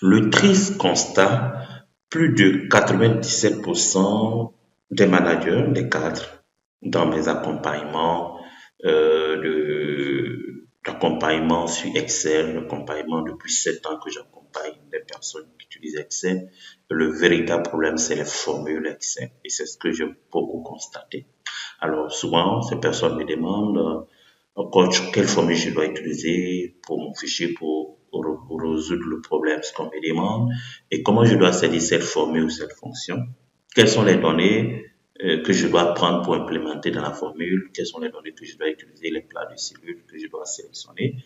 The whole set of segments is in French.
Le triste constat, plus de 97% des managers, des cadres, dans mes accompagnements, d'accompagnement sur Excel, l'accompagnement depuis 7 ans que j'accompagne des personnes qui utilisent Excel, le véritable problème, c'est les formules Excel. Et c'est ce que j'ai beaucoup constaté. Alors souvent, ces personnes me demandent, coach, quelle formule je dois utiliser pour mon fichier pour résoudre le problème, ce qu'on me demande, et comment je dois saisir cette formule ou cette fonction. Quelles sont les données que je dois prendre pour implémenter dans la formule, quelles sont les données que je dois utiliser, les plats de cellules que je dois sélectionner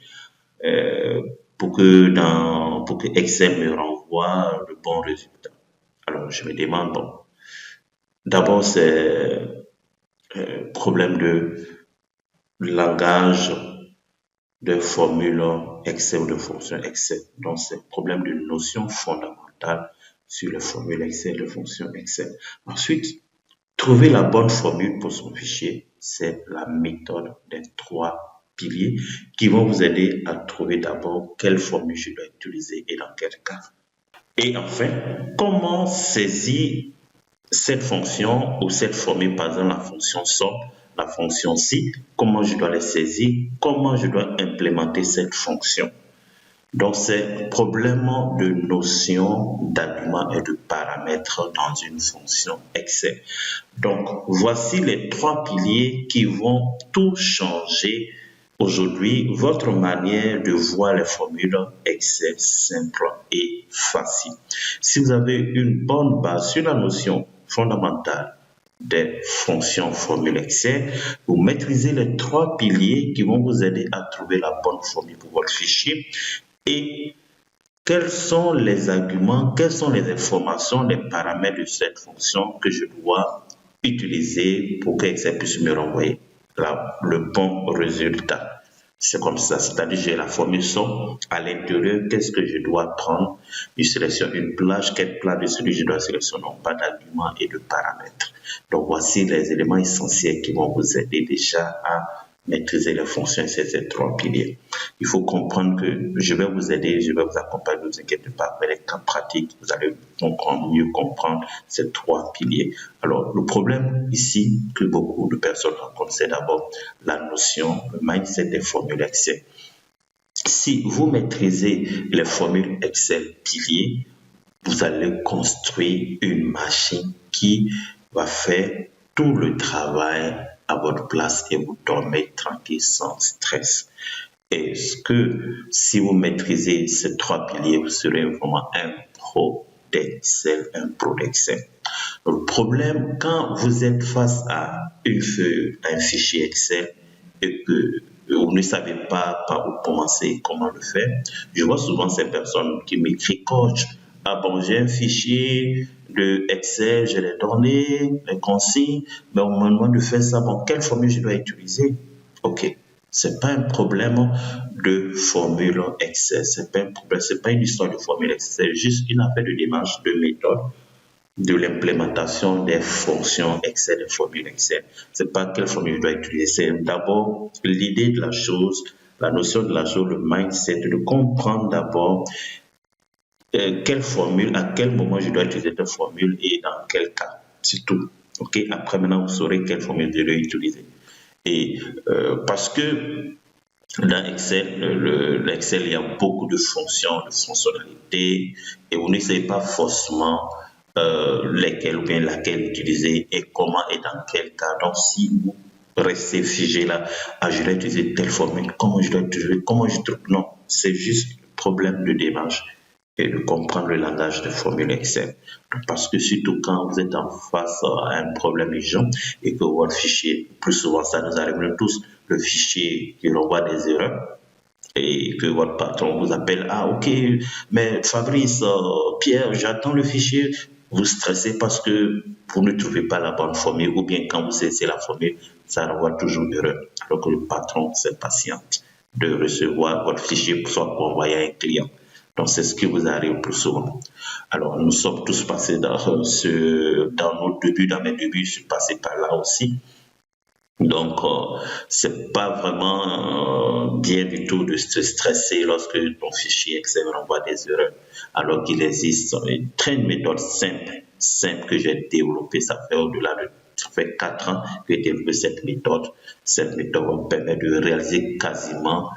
euh, pour que Excel me renvoie le bon résultat. Alors je me demande, bon, d'abord c'est problème de langage de formules Excel ou de fonctions Excel. Donc, c'est un problème de notion fondamentale sur les formules Excel, les fonctions Excel. Ensuite, trouver la bonne formule pour son fichier, c'est la méthode des 3 piliers qui vont vous aider à trouver d'abord quelle formule je dois utiliser et dans quel cas. Et enfin, comment saisir cette fonction ou cette formule, par exemple la fonction somme, la fonction si, comment je dois les saisir, comment je dois implémenter cette fonction. Donc, c'est problème de notion, d'arguments et de paramètres dans une fonction Excel. Donc, voici les 3 piliers qui vont tout changer aujourd'hui, votre manière de voir les formules Excel simple et facile. Si vous avez une bonne base sur la notion fondamentale des fonctions formules Excel, vous maîtrisez les 3 piliers qui vont vous aider à trouver la bonne formule pour votre fichier et quels sont les arguments, quelles sont les informations, les paramètres de cette fonction que je dois utiliser pour que Excel puisse me renvoyer le bon résultat. C'est comme ça, c'est-à-dire j'ai la formule somme à l'intérieur, qu'est-ce que je dois prendre? Je sélectionne une plage, quelle plage de celui je dois sélectionner, pas d'arguments et de paramètres. Donc voici les éléments essentiels qui vont vous aider déjà à maîtriser les fonctions et ces 3 piliers. Il faut comprendre que je vais vous aider, je vais vous accompagner, ne vous inquiétez pas, mais les cas pratiques, vous allez mieux comprendre ces 3 piliers. Alors, le problème ici que beaucoup de personnes rencontrent, c'est d'abord la notion, le mindset des formules Excel. Si vous maîtrisez les formules Excel piliers, vous allez construire une machine qui va faire tout le travail à votre place et vous dormez tranquille sans stress. Est-ce que si vous maîtrisez ces 3 piliers, vous serez vraiment un pro d'Excel, un pro d'Excel. Le problème, quand vous êtes face à une feuille, un fichier Excel et que vous ne savez pas par où commencer, comment le faire, je vois souvent ces personnes qui m'écrivent, coach, ah bon, j'ai un fichier de Excel, j'ai les données, les consignes, mais on me demande de faire ça, bon, quelle formule je dois utiliser? Ok, c'est pas un problème de formule Excel, c'est pas un problème, c'est pas une histoire de formule Excel, c'est juste une affaire de démarche, de méthode, de l'implémentation des fonctions Excel, des formules Excel. C'est pas quelle formule je dois utiliser, c'est d'abord l'idée de la chose, la notion de la chose, le mindset, de comprendre d'abord quelle formule, à quel moment je dois utiliser cette formule et dans quel cas. C'est tout. Ok. Après, maintenant, vous saurez quelle formule je dois utiliser. Et parce que dans Excel, l'Excel, il y a beaucoup de fonctions, de fonctionnalités, et vous ne savez pas forcément lesquelles ou bien laquelle utiliser et comment et dans quel cas. Donc, si vous restez figé là, ah, je dois utiliser telle formule, comment je dois utiliser, comment je trouve. Non, c'est juste le problème de démarche et de comprendre le langage de formule Excel. Parce que surtout quand vous êtes en face à un problème urgent et que votre fichier, plus souvent ça nous arrive tous, le fichier qui renvoie des erreurs et que votre patron vous appelle, ah ok, mais Fabrice, Pierre, j'attends le fichier, vous stressez parce que vous ne trouvez pas la bonne formule ou bien quand vous cessez la formule, ça renvoie toujours erreur. Alors que le patron s'impatiente de recevoir votre fichier soit pour envoyer à un client. Donc, c'est ce qui vous arrive plus souvent. Alors, nous sommes tous passés dans nos débuts, dans mes débuts, je suis passé par là aussi. Donc, c'est pas vraiment bien du tout de se stresser lorsque ton fichier Excel renvoie des erreurs, alors qu'il existe une méthode simple que j'ai développée. Ça fait 4 ans que j'ai développé cette méthode. Cette méthode me permet de réaliser quasiment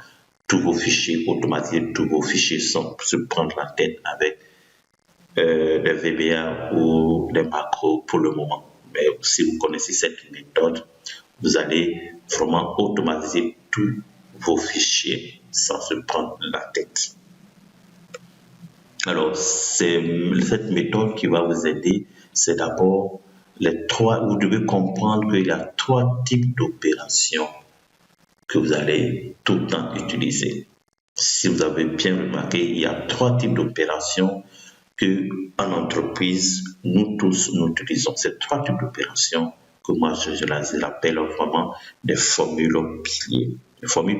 tous vos fichiers, automatiser tous vos fichiers sans se prendre la tête avec les VBA ou les macros pour le moment. Mais si vous connaissez cette méthode, vous allez vraiment automatiser tous vos fichiers sans se prendre la tête. Alors, c'est cette méthode qui va vous aider. C'est d'abord vous devez comprendre qu'il y a 3 types d'opérations que vous allez tout le temps utiliser. Si vous avez bien remarqué, il y a 3 types d'opérations que en entreprise, nous tous, nous utilisons. Ces 3 types d'opérations que moi, je les appelle vraiment des formules piliers. Les formules